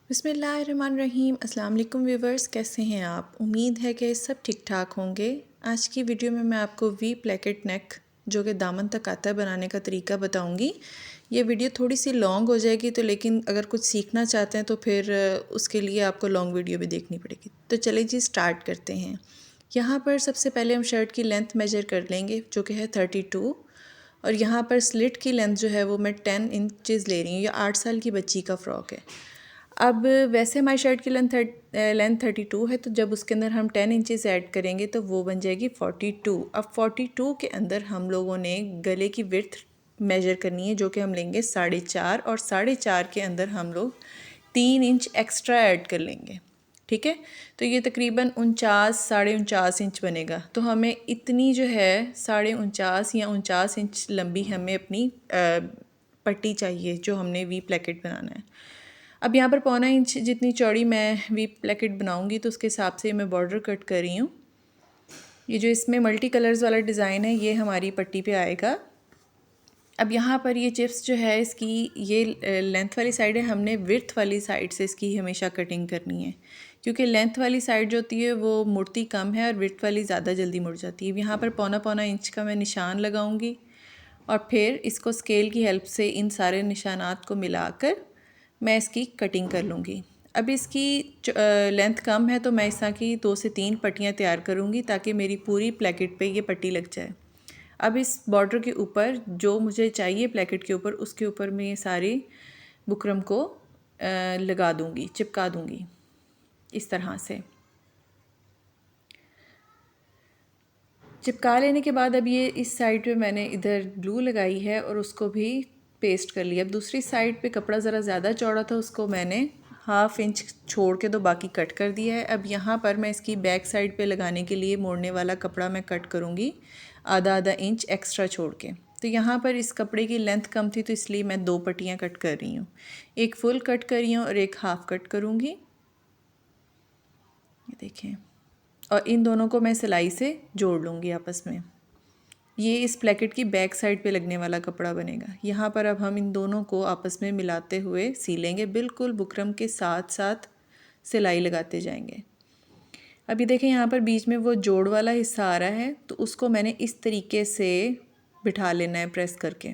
बिस्मिल्लाहिर्रहमानिर्रहीम। अस्सलाम वालेकुम व्यूवर्स, कैसे हैं आप? उम्मीद है कि सब ठीक ठाक होंगे। आज की वीडियो में मैं आपको वी प्लेकेट नेक जो कि दामन तक आता है बनाने का तरीका बताऊंगी। ये वीडियो थोड़ी सी लॉन्ग हो जाएगी तो लेकिन अगर कुछ सीखना चाहते हैं तो फिर उसके लिए आपको लॉन्ग वीडियो भी देखनी पड़ेगी। तो चलिए जी स्टार्ट करते हैं। यहाँ पर सबसे पहले हम शर्ट की लेंथ मेजर कर लेंगे जो कि है 32, और यहाँ पर स्लिट की लेंथ जो है वो मैं 10 इंचज़ ले रही हूँ। ये 8 साल की बच्ची का फ़्रॉक है। अब वैसे हमारी शर्ट की लेंथ 32 है, तो जब उसके अंदर हम 10 इंचज़ ऐड करेंगे तो वो बन जाएगी 42। अब 42 के अंदर हम लोगों ने गले की विड्थ मेजर करनी है जो कि हम लेंगे 4.5, और 4.5 के अंदर हम लोग 3 इंच एक्स्ट्रा ऐड कर लेंगे। ठीक है, तो ये तकरीबन 49 इंच बनेगा। तो हमें इतनी जो है 49 या 49 इंच लंबी हमें अपनी पट्टी चाहिए जो हमने वी प्लेकेट बनाना है। अब यहाँ पर 1.25 इंच जितनी चौड़ी मैं वी प्लेकेट बनाऊँगी तो उसके हिसाब से मैं बॉर्डर कट कर रही हूँ। ये जो इसमें मल्टी कलर्स वाला डिज़ाइन है ये हमारी पट्टी पे आएगा। अब यहाँ पर ये चिप्स जो है इसकी ये लेंथ वाली साइड है, हमने विड्थ वाली साइड से इसकी हमेशा कटिंग करनी है क्योंकि लेंथ वाली साइड जो होती है वो मुड़ती कम है और विड्थ वाली ज़्यादा जल्दी मुड़ जाती है। यहाँ पर 1.25 इंच का मैं निशान लगाऊंगी और फिर इसको स्केल की हेल्प से इन सारे निशानात को मिलाकर मैं इसकी कटिंग कर लूँगी। अब इसकी लेंथ कम है तो मैं इस तरह की 2 से 3 पट्टियाँ तैयार करूँगी ताकि मेरी पूरी प्लेकेट पे ये पट्टी लग जाए। अब इस बॉर्डर के ऊपर जो मुझे चाहिए प्लेकेट के ऊपर उसके ऊपर मैं ये सारी बुकरम को लगा दूँगी, चिपका दूँगी इस तरह से। चिपका लेने के बाद अब ये इस साइड पे मैंने इधर ग्लू लगाई है और उसको भी पेस्ट कर लिया। अब दूसरी साइड पे कपड़ा ज़रा ज़्यादा चौड़ा था, उसको मैंने 1/2 इंच छोड़ के तो बाकी कट कर दिया है। अब यहाँ पर मैं इसकी बैक साइड पे लगाने के लिए मोड़ने वाला कपड़ा मैं कट करूँगी आधा इंच एक्स्ट्रा छोड़ के। तो यहाँ पर इस कपड़े की लेंथ कम थी तो इसलिए मैं 2 पट्टियाँ कट कर रही हूँ, एक फुल कट कर रही हूँ और एक हाफ़ कट करूँगी। ये देखें, और इन दोनों को मैं सिलाई से जोड़ लूँगी आपस में। ये इस प्लेकेट की बैक साइड पे लगने वाला कपड़ा बनेगा। यहाँ पर अब हम इन दोनों को आपस में मिलाते हुए सिलेंगे, बिल्कुल बुकरम के साथ साथ सिलाई लगाते जाएंगे। अभी देखें यहाँ पर बीच में वो जोड़ वाला हिस्सा आ रहा है तो उसको मैंने इस तरीके से बिठा लेना है प्रेस करके।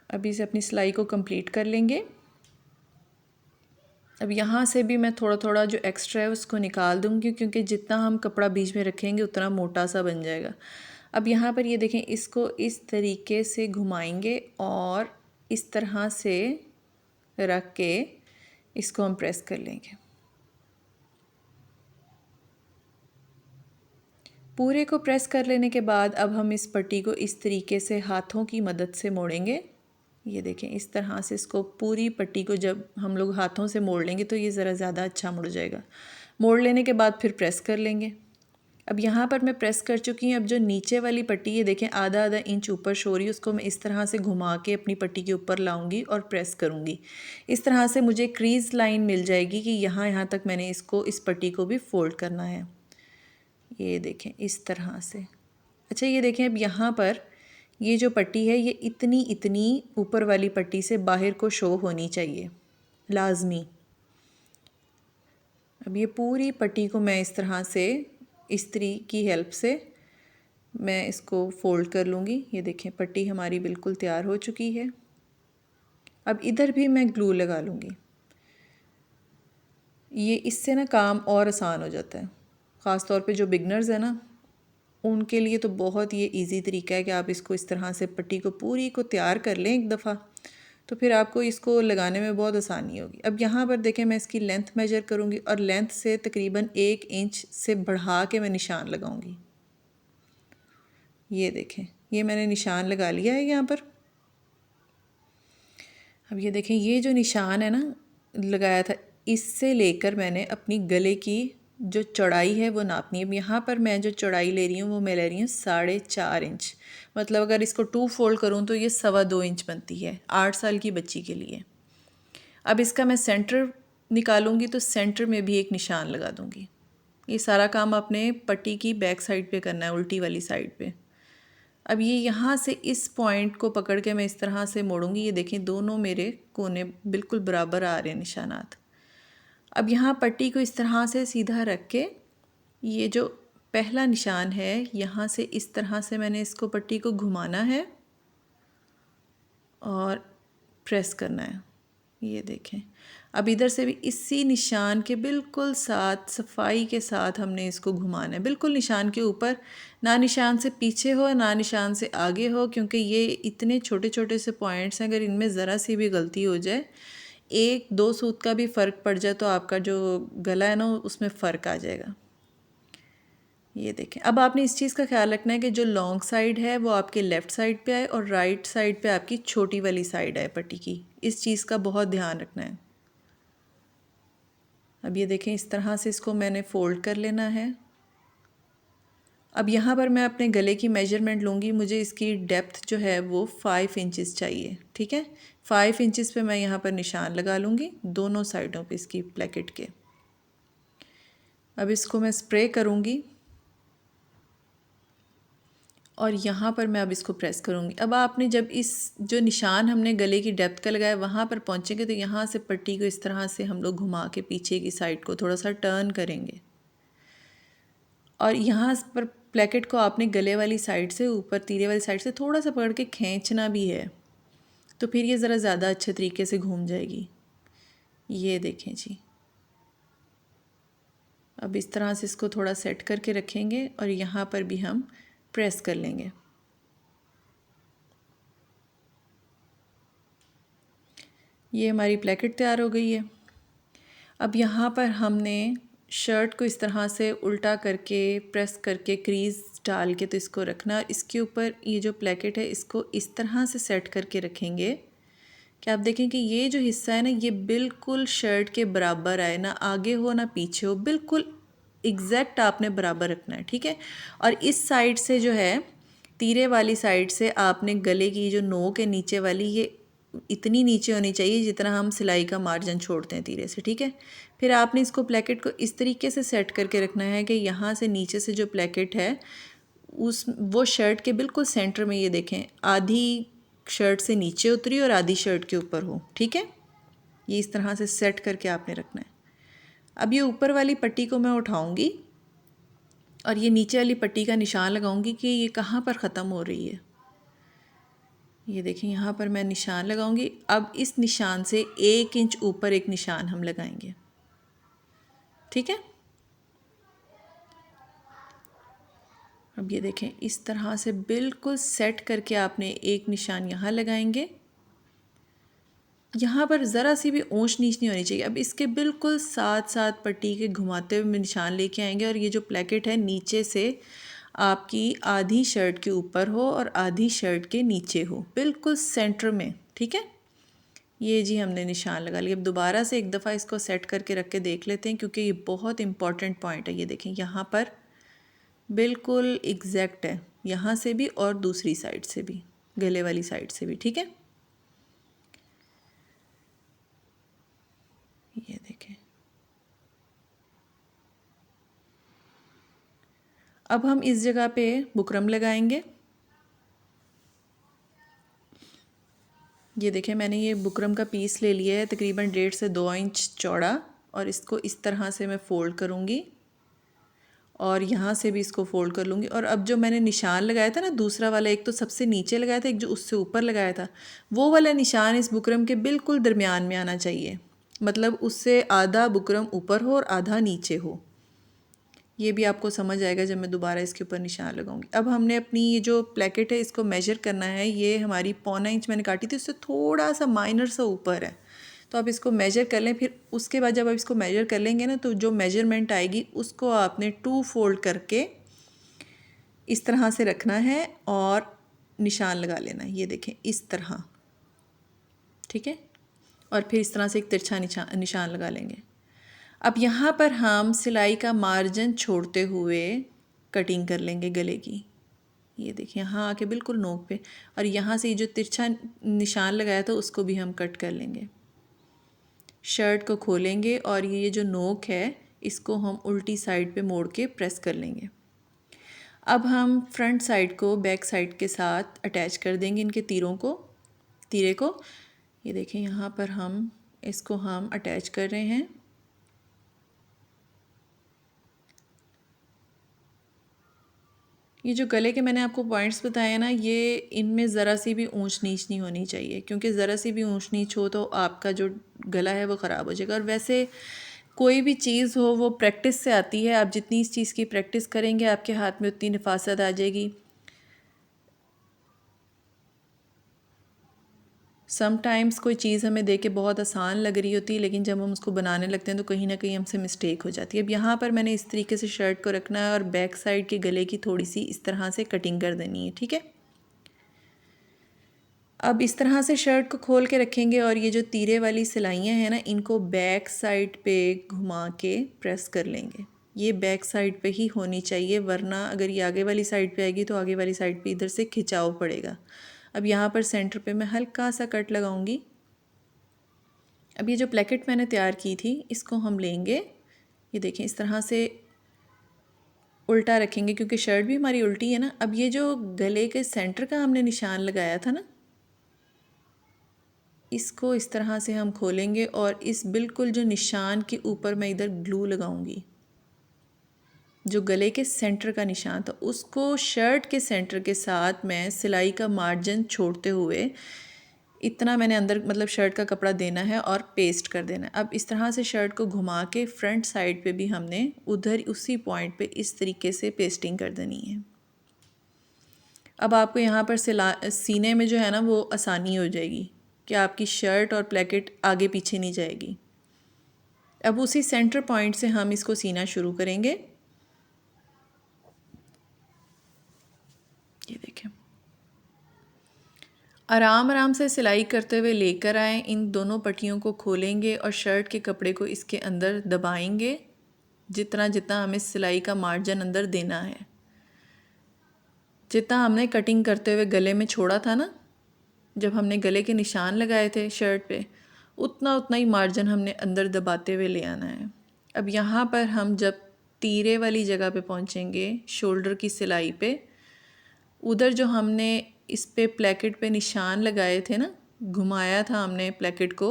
अभी से अपनी सिलाई को कंप्लीट कर लेंगे। अब यहाँ से भी मैं थोड़ा थोड़ा जो एक्स्ट्रा है उसको निकाल दूँगी क्योंकि जितना हम कपड़ा बीच में रखेंगे उतना मोटा सा बन जाएगा। अब यहाँ पर ये देखें, इसको इस तरीके से घुमाएंगे और इस तरह से रख के इसको हम प्रेस कर लेंगे। पूरे को प्रेस कर लेने के बाद अब हम इस पट्टी को इस तरीके से हाथों की मदद से मोड़ेंगे। ये देखें, इस तरह से इसको पूरी पट्टी को जब हम लोग हाथों से मोड़ लेंगे तो ये ज़रा ज़्यादा अच्छा मुड़ जाएगा। मोड़ लेने के बाद फिर प्रेस कर लेंगे। अब यहाँ पर मैं प्रेस कर चुकी हूँ। अब जो नीचे वाली पट्टी है देखें आधा इंच ऊपर शो रही है, उसको मैं इस तरह से घुमा के अपनी पट्टी के ऊपर लाऊंगी और प्रेस करूँगी। इस तरह से मुझे क्रीज़ लाइन मिल जाएगी कि यहाँ तक मैंने इसको इस पट्टी को भी फोल्ड करना है। ये देखें इस तरह से। अच्छा, ये देखें अब यहाँ पर ये जो पट्टी है ये इतनी ऊपर वाली पट्टी से बाहर को शो होनी चाहिए लाजमी। अब ये पूरी पट्टी को मैं इस तरह से इस्त्री की हेल्प से मैं इसको फोल्ड कर लूँगी। ये देखें पट्टी हमारी बिल्कुल तैयार हो चुकी है। अब इधर भी मैं ग्लू लगा लूँगी। ये इससे ना काम और आसान हो जाता है, ख़ास तौर पे जो बिगनर्स हैं ना उनके लिए तो बहुत ये इजी तरीका है कि आप इसको इस तरह से पट्टी को पूरी को तैयार कर लें एक दफ़ा, तो फिर आपको इसको लगाने में बहुत आसानी होगी। अब यहाँ पर देखें मैं इसकी लेंथ मेजर करूँगी और लेंथ से तकरीबन 1 इंच से बढ़ा के मैं निशान लगाऊँगी। ये देखें, ये मैंने निशान लगा लिया है यहाँ पर। अब ये देखें, ये जो निशान है ना लगाया था, इससे लेकर मैंने अपनी गले की जो चौड़ाई है वो नापनी है। अब यहाँ पर मैं जो चौड़ाई ले रही हूँ वो मैं ले रही हूँ 4.5 इंच। मतलब अगर इसको 2 फोल्ड करूँ तो ये 2.25 इंच बनती है 8 साल की बच्ची के लिए। अब इसका मैं सेंटर निकालूंगी तो सेंटर में भी एक निशान लगा दूंगी। ये सारा काम आपने पट्टी की बैक साइड पे करना है, उल्टी वाली साइड पे। अब ये यहाँ से इस पॉइंट को पकड़ के मैं इस तरह से मोड़ूंगी। ये देखें दोनों मेरे कोने बिल्कुल बराबर आ रहे हैं निशानात। अब यहाँ पट्टी को इस तरह से सीधा रख के ये जो पहला निशान है यहाँ से इस तरह से मैंने इसको पट्टी को घुमाना है और प्रेस करना है। ये देखें अब इधर से भी इसी निशान के बिल्कुल साथ सफाई के साथ हमने इसको घुमाना है, बिल्कुल निशान के ऊपर, ना निशान से पीछे हो ना निशान से आगे हो, क्योंकि ये इतने छोटे छोटे से पॉइंट्स हैं, अगर इनमें ज़रा सी भी गलती हो जाए, एक दो सूत का भी फ़र्क पड़ जाए तो आपका जो गला है ना उसमें फ़र्क आ जाएगा। ये देखें अब आपने इस चीज़ का ख्याल रखना है कि जो लॉन्ग साइड है वो आपके लेफ़्ट साइड पे आए और राइट साइड पे आपकी छोटी वाली साइड है पट्टी की। इस चीज़ का बहुत ध्यान रखना है। अब ये देखें इस तरह से इसको मैंने फ़ोल्ड कर लेना है। अब यहाँ पर मैं अपने गले की मेजरमेंट लूँगी। मुझे इसकी डेप्थ जो है वो 5 इंचज़ चाहिए, ठीक है। 5 इंचज़ पे मैं यहाँ पर निशान लगा लूँगी दोनों साइडों पे इसकी प्लेकेट के। अब इसको मैं स्प्रे करूँगी और यहाँ पर मैं अब इसको प्रेस करूँगी। अब आपने जब इस जो निशान हमने गले की डेप्थ का लगाया वहाँ पर पहुँचेंगे तो यहाँ से पट्टी को इस तरह से हम लोग घुमा के पीछे की साइड को थोड़ा सा टर्न करेंगे और यहाँ पर प्लेकेट को आपने गले वाली साइड से ऊपर तीरे वाली साइड से थोड़ा सा पकड़ के खींचना भी है, तो फिर ये ज़रा ज़्यादा अच्छे तरीके से घूम जाएगी। ये देखें जी। अब इस तरह से इसको थोड़ा सेट करके रखेंगे और यहाँ पर भी हम प्रेस कर लेंगे। ये हमारी प्लेकेट तैयार हो गई है। अब यहाँ पर हमने शर्ट को इस तरह से उल्टा करके प्रेस करके क्रीज़ डाल के तो इसको रखना, और इसके ऊपर ये जो प्लेकेट है इसको इस तरह से सेट करके रखेंगे कि आप देखें कि ये जो हिस्सा है ना ये बिल्कुल शर्ट के बराबर आए, ना आगे हो ना पीछे हो, बिल्कुल एग्जैक्ट आपने बराबर रखना है, ठीक है। और इस साइड से जो है तीरे वाली साइड से आपने गले की जो नोक है नीचे वाली ये इतनी नीचे होनी चाहिए जितना हम सिलाई का मार्जिन छोड़ते हैं तीरे से, ठीक है। फिर आपने इसको प्लेकेट को इस तरीके से सेट करके रखना है कि यहाँ से नीचे से जो प्लेकेट है उस वो शर्ट के बिल्कुल सेंटर में, ये देखें आधी शर्ट से नीचे उतरी और आधी शर्ट के ऊपर हो, ठीक है। ये इस तरह से सेट करके आपने रखना है। अब ये ऊपर वाली पट्टी को मैं उठाऊंगी और ये नीचे वाली पट्टी का निशान लगाऊंगी कि ये कहाँ पर ख़त्म हो रही है। ये देखें यहाँ पर मैं निशान लगाऊंगी। अब इस निशान से 1 इंच ऊपर एक निशान हम लगाएंगे, ठीक है। अब ये देखें इस तरह से बिल्कुल सेट करके आपने एक निशान यहाँ लगाएंगे। यहाँ पर ज़रा सी भी ऊंच नीच नहीं होनी चाहिए। अब इसके बिल्कुल साथ साथ पट्टी के घुमाते हुए निशान लेके आएंगे और ये जो प्लेकेट है नीचे से आपकी आधी शर्ट के ऊपर हो और आधी शर्ट के नीचे हो, बिल्कुल सेंटर में, ठीक है। ये जी हमने निशान लगा लिया। अब दोबारा से एक दफ़ा इसको सेट करके रख के देख लेते हैं क्योंकि ये बहुत इंपॉर्टेंट पॉइंट है। ये देखें यहाँ पर बिल्कुल एग्जैक्ट है, यहाँ से भी और दूसरी साइड से भी, गले वाली साइड से भी, ठीक है। ये देखें अब हम इस जगह पे बुकरम लगाएंगे। ये देखें मैंने ये बुकरम का पीस ले लिया है तकरीबन 1.5 से 2 इंच चौड़ा, और इसको इस तरह से मैं फ़ोल्ड करूँगी और यहाँ से भी इसको फ़ोल्ड कर लूँगी। और अब जो मैंने निशान लगाया था ना दूसरा वाला, एक तो सबसे नीचे लगाया था, एक जो उससे ऊपर लगाया था, वो वाला निशान इस बुकरम के बिल्कुल दरमियान में आना चाहिए, मतलब उससे आधा बुकरम ऊपर हो और आधा नीचे हो। ये भी आपको समझ आएगा जब मैं दोबारा इसके ऊपर निशान लगाऊंगी। अब हमने अपनी ये जो प्लेकेट है इसको मेजर करना है। ये हमारी 1.25 इंच मैंने काटी थी, उससे थोड़ा सा माइनर सा ऊपर है, तो आप इसको मेजर कर लें। फिर उसके बाद जब आप इसको मेजर कर लेंगे ना तो जो मेजरमेंट आएगी उसको आपने 2 फोल्ड करके इस तरह से रखना है और निशान लगा लेना है। ये देखें इस तरह, ठीक है। और फिर इस तरह से एक तिरछा निशान लगा लेंगे। अब यहाँ पर हम सिलाई का मार्जिन छोड़ते हुए कटिंग कर लेंगे गले की। ये देखिए यहाँ आके बिल्कुल नोक पे, और यहाँ से ये जो तिरछा निशान लगाया था उसको भी हम कट कर लेंगे। शर्ट को खोलेंगे और ये जो नोक है इसको हम उल्टी साइड पे मोड़ के प्रेस कर लेंगे। अब हम फ्रंट साइड को बैक साइड के साथ अटैच कर देंगे इनके तीरे को। ये देखें यहाँ पर हम इसको अटैच कर रहे हैं। ये जो गले के मैंने आपको पॉइंट्स बताए हैं ना, ये इनमें ज़रा सी भी ऊंच नीच नहीं होनी चाहिए, क्योंकि ज़रा सी भी ऊंच नीच हो तो आपका जो गला है वो ख़राब हो जाएगा। और वैसे कोई भी चीज़ हो वो प्रैक्टिस से आती है। आप जितनी इस चीज़ की प्रैक्टिस करेंगे आपके हाथ में उतनी नफासत आ जाएगी। समटाइम्स कोई चीज़ हमें देख के बहुत आसान लग रही होती है, लेकिन जब हम उसको बनाने लगते हैं तो कहीं ना कहीं हमसे मिस्टेक हो जाती है। अब यहाँ पर मैंने इस तरीके से शर्ट को रखना है और बैक साइड के गले की थोड़ी सी इस तरह से कटिंग कर देनी है, ठीक है। अब इस तरह से शर्ट को खोल के रखेंगे और ये जो तीरे वाली सिलाइयाँ हैं ना, इनको बैक साइड पे घुमा के प्रेस कर लेंगे। ये बैक साइड पे ही होनी चाहिए, वरना अगर ये आगे वाली साइड पे आएगी तो आगे वाली साइड पे इधर से खिंचाव पड़ेगा। अब यहाँ पर सेंटर पे मैं हल्का सा कट लगाऊंगी। अब ये जो प्लेकेट मैंने तैयार की थी इसको हम लेंगे, ये देखें इस तरह से उल्टा रखेंगे क्योंकि शर्ट भी हमारी उल्टी है ना। अब ये जो गले के सेंटर का हमने निशान लगाया था ना, इसको इस तरह से हम खोलेंगे और इस बिल्कुल जो निशान के ऊपर मैं इधर ग्लू लगाऊंगी, जो गले के सेंटर का निशान था उसको शर्ट के सेंटर के साथ मैं सिलाई का मार्जिन छोड़ते हुए इतना मैंने अंदर मतलब शर्ट का कपड़ा देना है और पेस्ट कर देना है। अब इस तरह से शर्ट को घुमा के फ्रंट साइड पे भी हमने उधर उसी पॉइंट पे इस तरीके से पेस्टिंग कर देनी है। अब आपको यहाँ पर सीने में जो है ना वो आसानी हो जाएगी कि आपकी शर्ट और प्लेकेट आगे पीछे नहीं जाएगी। अब उसी सेंटर पॉइंट से हम इसको सीना शुरू करेंगे। ये देखें, आराम आराम से सिलाई करते हुए लेकर आएँ। इन दोनों पट्टियों को खोलेंगे और शर्ट के कपड़े को इसके अंदर दबाएंगे जितना जितना हमें सिलाई का मार्जिन अंदर देना है। जितना हमने कटिंग करते हुए गले में छोड़ा था ना, जब हमने गले के निशान लगाए थे शर्ट पे, उतना उतना ही मार्जिन हमने अंदर दबाते हुए ले आना है। अब यहाँ पर हम जब तीरे वाली जगह पे पहुँचेंगे शोल्डर की सिलाई पे, उधर जो हमने इस पे प्लेकेट पे निशान लगाए थे ना, घुमाया था हमने प्लेकेट को,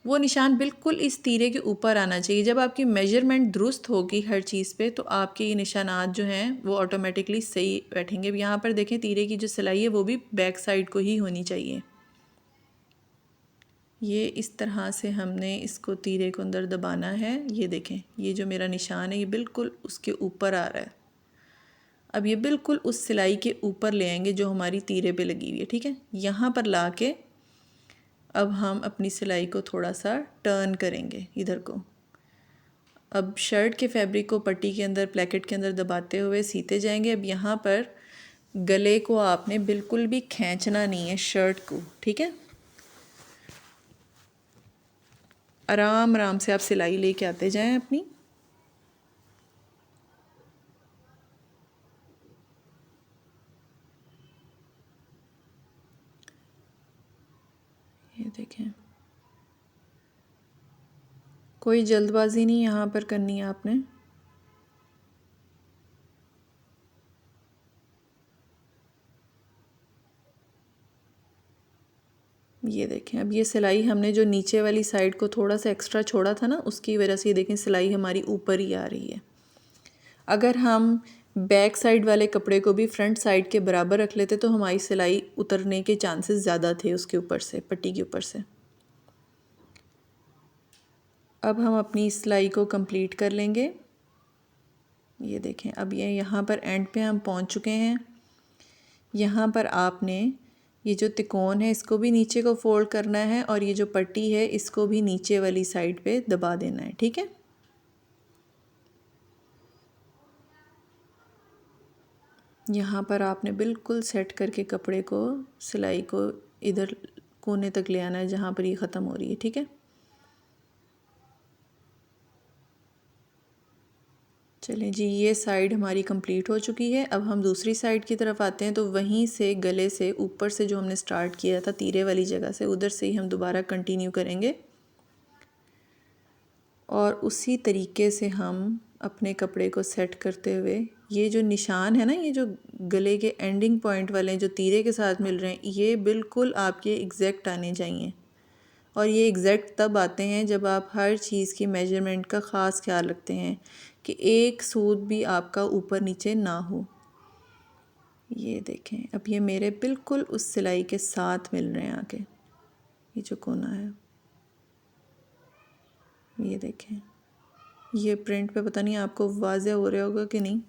वो निशान बिल्कुल इस तीरे के ऊपर आना चाहिए। जब आपकी मेजरमेंट दुरुस्त होगी हर चीज़ पे तो आपके ये निशानात जो हैं वो ऑटोमेटिकली सही बैठेंगे। अब यहाँ पर देखें तीरे की जो सिलाई है वो भी बैक साइड को ही होनी चाहिए। ये इस तरह से हमने इसको तीरे को अंदर दबाना है। ये देखें ये जो मेरा निशान है ये बिल्कुल उसके ऊपर आ रहा है। अब ये बिल्कुल उस सिलाई के ऊपर ले आएंगे जो हमारी तीरे पे लगी हुई है, ठीक है। यहाँ पर ला के अब हम अपनी सिलाई को थोड़ा सा टर्न करेंगे इधर को। अब शर्ट के फैब्रिक को पट्टी के अंदर प्लेकेट के अंदर दबाते हुए सीते जाएंगे। अब यहाँ पर गले को आपने बिल्कुल भी खींचना नहीं है शर्ट को, ठीक है। आराम आराम से आप सिलाई लेके आते जाएं अपनी। ये देखें, कोई जल्दबाजी नहीं यहाँ पर करनी है आपने। ये देखें, अब ये सिलाई हमने जो नीचे वाली साइड को थोड़ा सा एक्स्ट्रा छोड़ा था ना, उसकी वजह से ये देखें सिलाई हमारी ऊपर ही आ रही है। अगर हम बैक साइड वाले कपड़े को भी फ्रंट साइड के बराबर रख लेते तो हमारी सिलाई उतरने के चांसेस ज़्यादा थे उसके ऊपर से, पट्टी के ऊपर से। अब हम अपनी सिलाई को कंप्लीट कर लेंगे। ये देखें, अब ये यहाँ पर एंड पे हम पहुँच चुके हैं। यहाँ पर आपने ये जो तिकोन है इसको भी नीचे को फोल्ड करना है और ये जो पट्टी है इसको भी नीचे वाली साइड पे दबा देना है, ठीक है। यहाँ पर आपने बिल्कुल सेट करके कपड़े को, सिलाई को इधर कोने तक ले आना है जहाँ पर ये ख़त्म हो रही है, ठीक है। चलें जी, ये साइड हमारी कंप्लीट हो चुकी है। अब हम दूसरी साइड की तरफ आते हैं। तो वहीं से गले से ऊपर से जो हमने स्टार्ट किया था तीरे वाली जगह से, उधर से ही हम दोबारा कंटिन्यू करेंगे और उसी तरीके से हम अपने कपड़े को सेट करते हुए ये जो निशान है ना, ये जो गले के एंडिंग पॉइंट वाले हैं जो तीरे के साथ मिल रहे हैं, ये बिल्कुल आपके एग्जैक्ट आने चाहिए। और ये एग्जैक्ट तब आते हैं जब आप हर चीज़ की मेजरमेंट का ख़ास ख्याल रखते हैं कि एक सूत भी आपका ऊपर नीचे ना हो। ये देखें, अब ये मेरे बिल्कुल उस सिलाई के साथ मिल रहे हैं आके, ये जो कोना है, ये देखें। ये प्रिंट पे पता नहीं आपको वाज़ेह हो रहा होगा कि नहीं।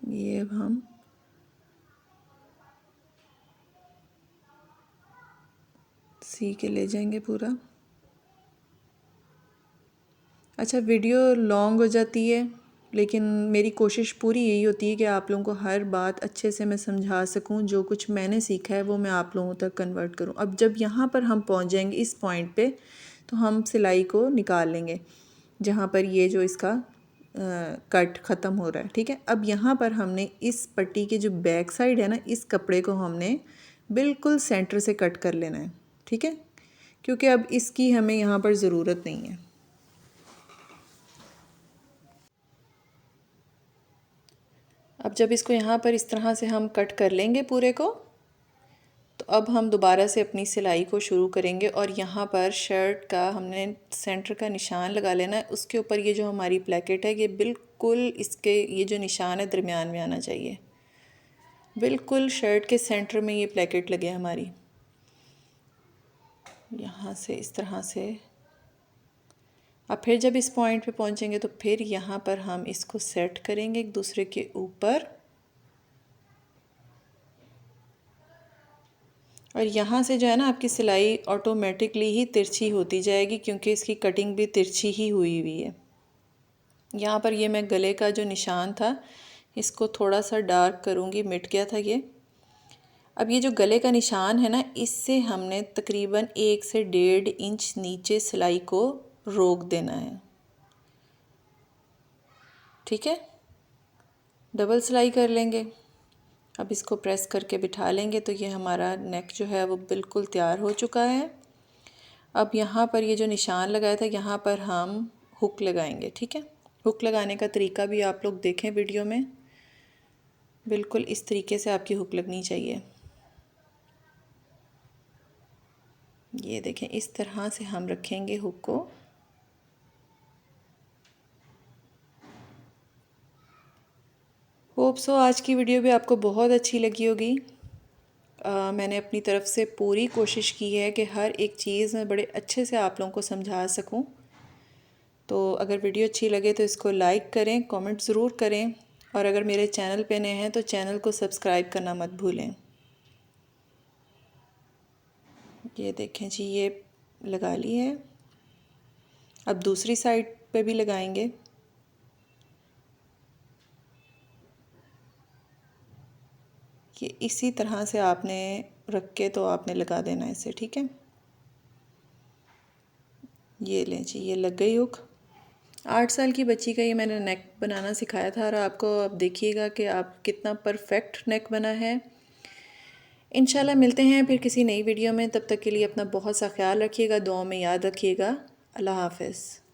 ये अब हम सी के ले जाएंगे पूरा। अच्छा, वीडियो लॉन्ग हो जाती है, लेकिन मेरी कोशिश पूरी यही होती है कि आप लोगों को हर बात अच्छे से मैं समझा सकूं, जो कुछ मैंने सीखा है वो मैं आप लोगों तक कन्वर्ट करूं। अब जब यहाँ पर हम पहुँच जाएंगे इस पॉइंट पे, तो हम सिलाई को निकाल लेंगे जहाँ पर ये जो इसका कट ख़त्म हो रहा है, ठीक है। अब यहाँ पर हमने इस पट्टी के जो बैक साइड है ना, इस कपड़े को हमने बिल्कुल सेंटर से कट कर लेना है, ठीक है, क्योंकि अब इसकी हमें यहाँ पर ज़रूरत नहीं है। अब जब इसको यहाँ पर इस तरह से हम कट कर लेंगे पूरे को, तो अब हम दोबारा से अपनी सिलाई को शुरू करेंगे। और यहाँ पर शर्ट का हमने सेंटर का निशान लगा लेना है। उसके ऊपर ये जो हमारी प्लेकेट है, ये बिल्कुल इसके ये जो निशान है दरमियान में आना चाहिए। बिल्कुल शर्ट के सेंटर में ये प्लेकेट लगे हमारी, यहाँ से इस तरह से। अब फिर जब इस पॉइंट पे पहुँचेंगे तो फिर यहाँ पर हम इसको सेट करेंगे एक दूसरे के ऊपर। और यहाँ से जो है ना, आपकी सिलाई ऑटोमेटिकली ही तिरछी होती जाएगी, क्योंकि इसकी कटिंग भी तिरछी ही हुई हुई है। यहाँ पर ये मैं गले का जो निशान था, इसको थोड़ा सा डार्क करूँगी, मिट गया था ये। अब ये जो गले का निशान है ना, इससे हमने तकरीबन 1 से 1.5 इंच नीचे सिलाई को रोक देना है, ठीक है। डबल सिलाई कर लेंगे। अब इसको प्रेस करके बिठा लेंगे तो ये हमारा नेक जो है वो बिल्कुल तैयार हो चुका है। अब यहाँ पर ये जो निशान लगाया था, यहाँ पर हम हुक लगाएंगे, ठीक है। हुक लगाने का तरीका भी आप लोग देखें वीडियो में, बिल्कुल इस तरीके से आपकी हुक लगनी चाहिए। ये देखें, इस तरह से हम रखेंगे हुक को। होप सो आज की वीडियो भी आपको बहुत अच्छी लगी होगी। मैंने अपनी तरफ से पूरी कोशिश की है कि हर एक चीज़ मैं बड़े अच्छे से आप लोगों को समझा सकूं। तो अगर वीडियो अच्छी लगे तो इसको लाइक करें, कमेंट ज़रूर करें, और अगर मेरे चैनल पे नए हैं तो चैनल को सब्सक्राइब करना मत भूलें। ये देखें जी, ये लगा ली है। अब दूसरी साइड पे भी लगाएंगे। ये इसी तरह से आपने रख के तो आपने लगा देना है इसे, ठीक है। ये लें जी, ये लग गई हुक। 8 साल की बच्ची का ये मैंने नेक बनाना सिखाया था, और आपको अब देखिएगा कि आप कितना परफेक्ट नेक बना है। इंशाल्लाह मिलते हैं फिर किसी नई वीडियो में। तब तक के लिए अपना बहुत सा ख्याल रखिएगा, दुआओं में याद रखिएगा। अल्लाह हाफ़िज़।